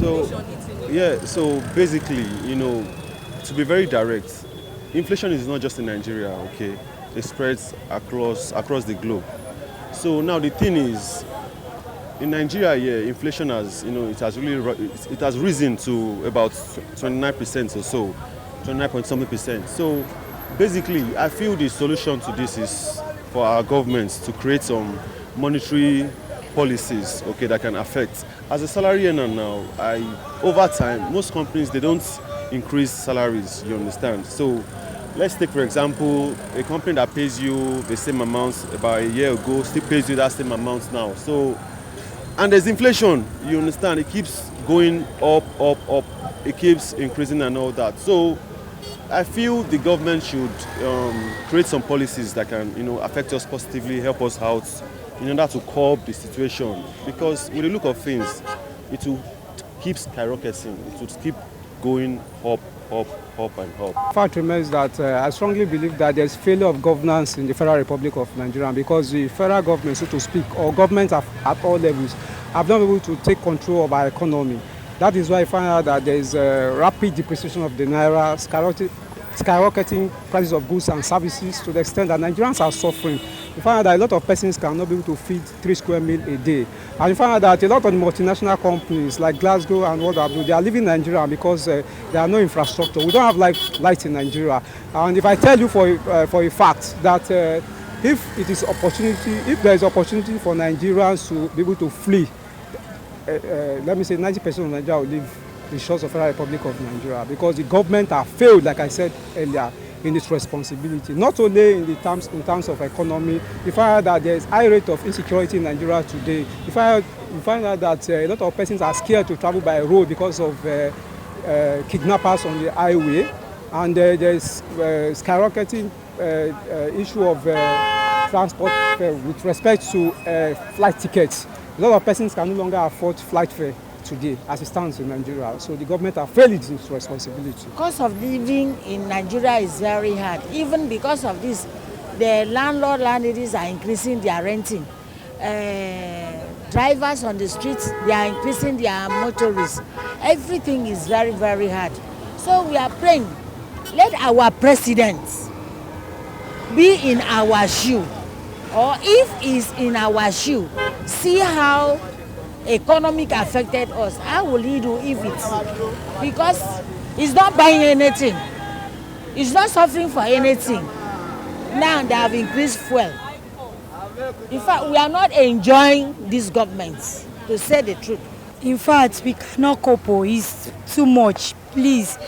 So, yeah, so basically, to be very direct, inflation is not just in Nigeria, okay? It spreads across the globe. So now the thing is, in Nigeria, yeah, inflation has, it has risen to about 29% or so, 29 point something percent. So basically, I feel the solution to this is for our governments to create some monetary policies, okay, that can affect. As a salary earner now, over time, most companies, they don't increase salaries, you understand? So let's take, for example, a company that pays you the same amount about a year ago still pays you that same amount now. So, and there's inflation, you understand? It keeps going up. It keeps increasing and all that. So I feel the government should create some policies that can, affect us positively, help us out in order to curb the situation. Because with the look of things, it will keep skyrocketing. It will keep going up and up. Fact remains that I strongly believe that there's failure of governance in the Federal Republic of Nigeria because the federal government, so to speak, or governments at all levels, have not been able to take control of our economy. That is why I find out that there is a rapid depreciation of the naira, skyrocketing prices of goods and services to the extent that Nigerians are suffering. You find out that a lot of persons cannot be able to feed 3 square meals a day. And you find out that a lot of the multinational companies like Glasgow and what have you, they are leaving Nigeria because there are no infrastructure. We don't have light in Nigeria. And if I tell you for a fact that if there is opportunity for Nigerians to be able to flee, let me say 90% of Nigeria will leave the shores of the Federal Republic of Nigeria because the government have failed, like I said earlier, in its responsibility. Not only in terms of economy, you find out that there is high rate of insecurity in Nigeria today. You find out that a lot of persons are scared to travel by road because of kidnappers on the highway, and there is skyrocketing issue of transport with respect to flight tickets. A lot of persons can no longer afford flight fare today as it stands in Nigeria. So the government has failed its responsibility. Cost of living in Nigeria is very hard. Even because of this, the landladies are increasing their renting. Drivers on the streets, they are increasing their motorists. Everything is very, very hard. So we are praying, let our presidents be in our shoe. Or if he's in our shoe, see how economic affected us. How will he do if it's because he's not buying anything, he's not suffering for anything. Now they have increased fuel. In fact, we are not enjoying these governments, to say the truth. In fact, we cannot cope. It's too much. Please,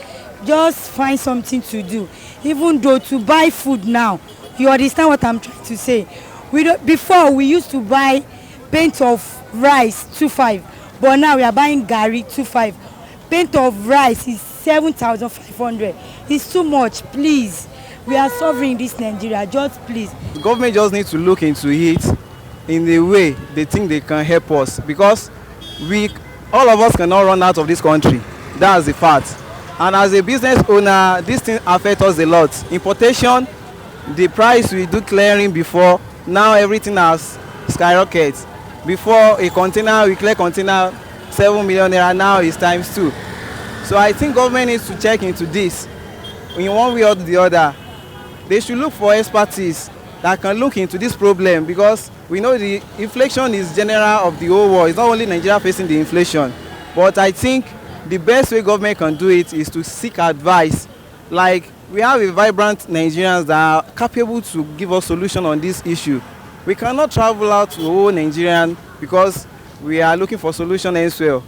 just find something to do. Even though to buy food now, you understand what I'm trying to say. Before we used to buy paint of rice 2,500, but now we are buying garri 2,500. Paint of rice is 7,500. It's too much. Please, we are suffering in this Nigeria. Just please. The government just needs to look into it in the way they think they can help us, because all of us cannot run out of this country. That's the fact. And as a business owner, this thing affects us a lot. Importation, the price we do clearing before, now everything has skyrocketed. Before a container, we clear container 7 million naira, now it's times 2. So I think government needs to check into this in one way or the other. They should look for expertise that can look into this problem, because we know the inflation is general of the whole world. It's not only Nigeria facing the inflation. But I think the best way government can do it is to seek advice. Like, we have a vibrant Nigerians that are capable to give us solution on this issue. We cannot travel out to the whole Nigerian because we are looking for solution elsewhere.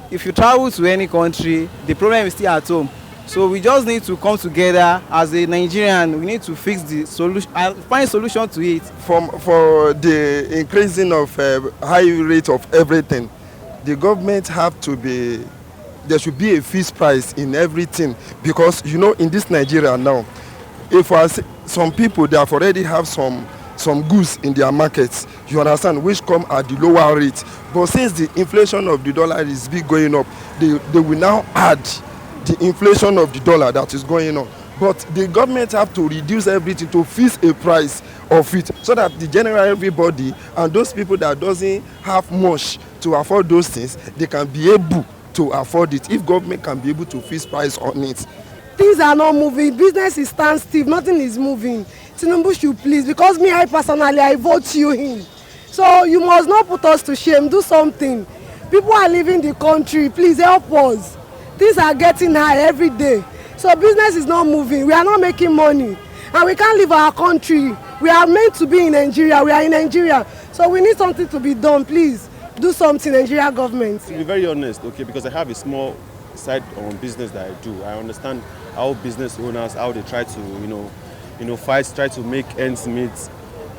If you travel to any country, the problem is still at home. So we just need to come together as a Nigerian. We need to fix the solution and find solution to it. For the increasing of high rate of everything, the government there should be a fixed price in everything, because in this Nigeria now, if some people, they have already have some goods in their markets, you understand, which come at the lower rate. But since the inflation of the dollar is big going up, they will now add the inflation of the dollar that is going on. But the government have to reduce everything to fix a price of it, so that the general everybody and those people that doesn't have much to afford those things, they can be able to afford it. If government can be able to fix price on it. Things are not moving, business is standstill, nothing is moving. Tinubu should please, because me, I personally, I vote you in. So you must not put us to shame, do something. People are leaving the country, please help us. Things are getting high every day. So business is not moving, we are not making money. And we can't leave our country. We are meant to be in Nigeria, we are in Nigeria. So we need something to be done, please. Do something, Nigeria government. To be very honest, okay, because I have a small side on business that I do. I understand how business owners, how they try to, fight, try to make ends meet.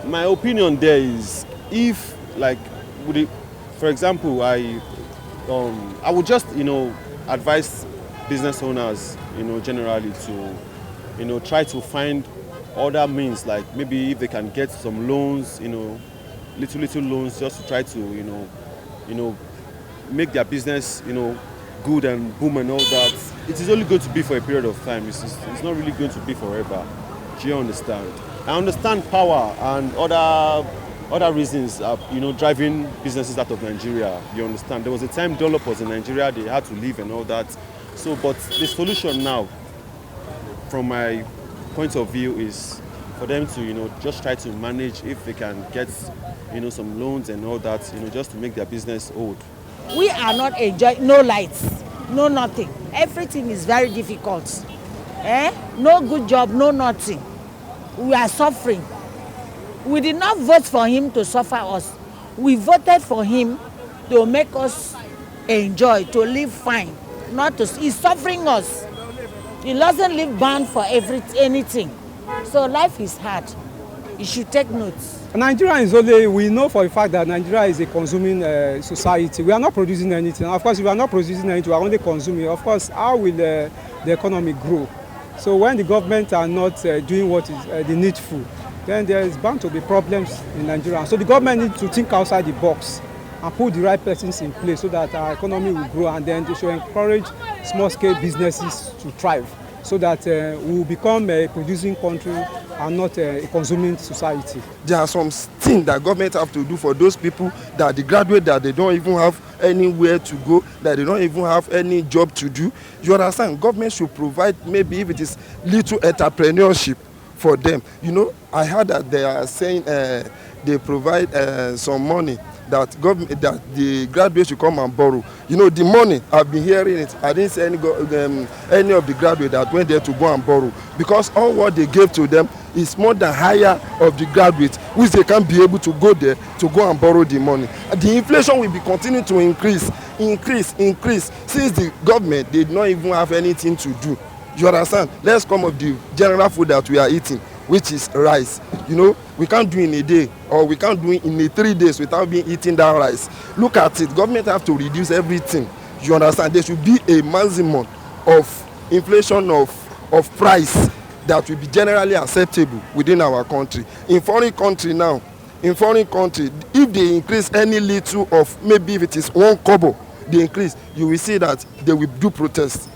My opinion there is, if, like, for example, I would just, advise business owners, generally to, try to find other means, like maybe if they can get some loans, little loans, just to try to, make their business, good and boom and all that. It is only going to be for a period of time. It's not really going to be forever. Do you understand? I understand power and other reasons, driving businesses out of Nigeria. You understand? There was a time dollar was in Nigeria, they had to leave and all that. So, but the solution now, from my point of view, is for them to, just try to manage if they can get, some loans and all that, just to make their business old. We are not enjoying, no lights, no nothing. Everything is very difficult. No good job, no nothing. We are suffering. We did not vote for him to suffer us. We voted for him to make us enjoy, to live fine. He's suffering us. He doesn't live bound for anything. So life is hard. You should take notes. Nigeria is only, we know for a fact that Nigeria is a consuming society. We are not producing anything. Of course, if we are not producing anything, we are only consuming. Of course, how will the economy grow? So when the government are not doing what is the needful, then there is bound to be problems in Nigeria. So the government needs to think outside the box and put the right persons in place so that our economy will grow, and then they should encourage small-scale businesses to thrive so that we will become a producing country and not a consuming society. There are some things that government have to do for those people that they graduate, that they don't even have anywhere to go, that they don't even have any job to do. You understand? Government should provide, maybe if it is little entrepreneurship for them. I heard that they are saying they provide some money that the graduates should come and borrow. The money, I've been hearing it. I didn't see any of the graduates that went there to go and borrow, because all what they gave to them is more than higher of the graduates, which they can't be able to go there to go and borrow the money. The inflation will be continuing to increase, since the government did not even have anything to do. You understand? Let's come of the general food that we are eating, which is rice. We can't do in a day, or we can't do it in 3 days without being eating that rice. Look at it. Government have to reduce everything. You understand? There should be a maximum of inflation of price that will be generally acceptable within our country. In foreign country, if they increase any little of, maybe if it is 1 kobo, they increase, you will see that they will do protest.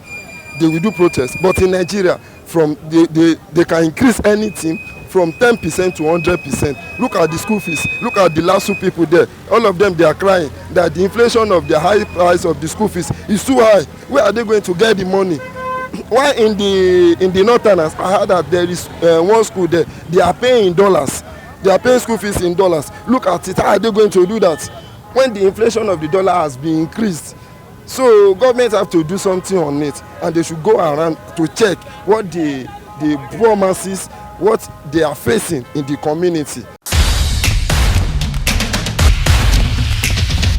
But in Nigeria, they can increase anything from 10% to 100%. Look at the school fees. Look at the last 2 people there. All of them, they are crying that the inflation of the high price of the school fees is too high. Where are they going to get the money? Why in the northerners, I heard that there is one school there, they are paying in dollars. They are paying school fees in dollars. Look at it. How are they going to do that when the inflation of the dollar has been increased? So government have to do something on it, and they should go around to check what the poor masses, what they are facing in the community.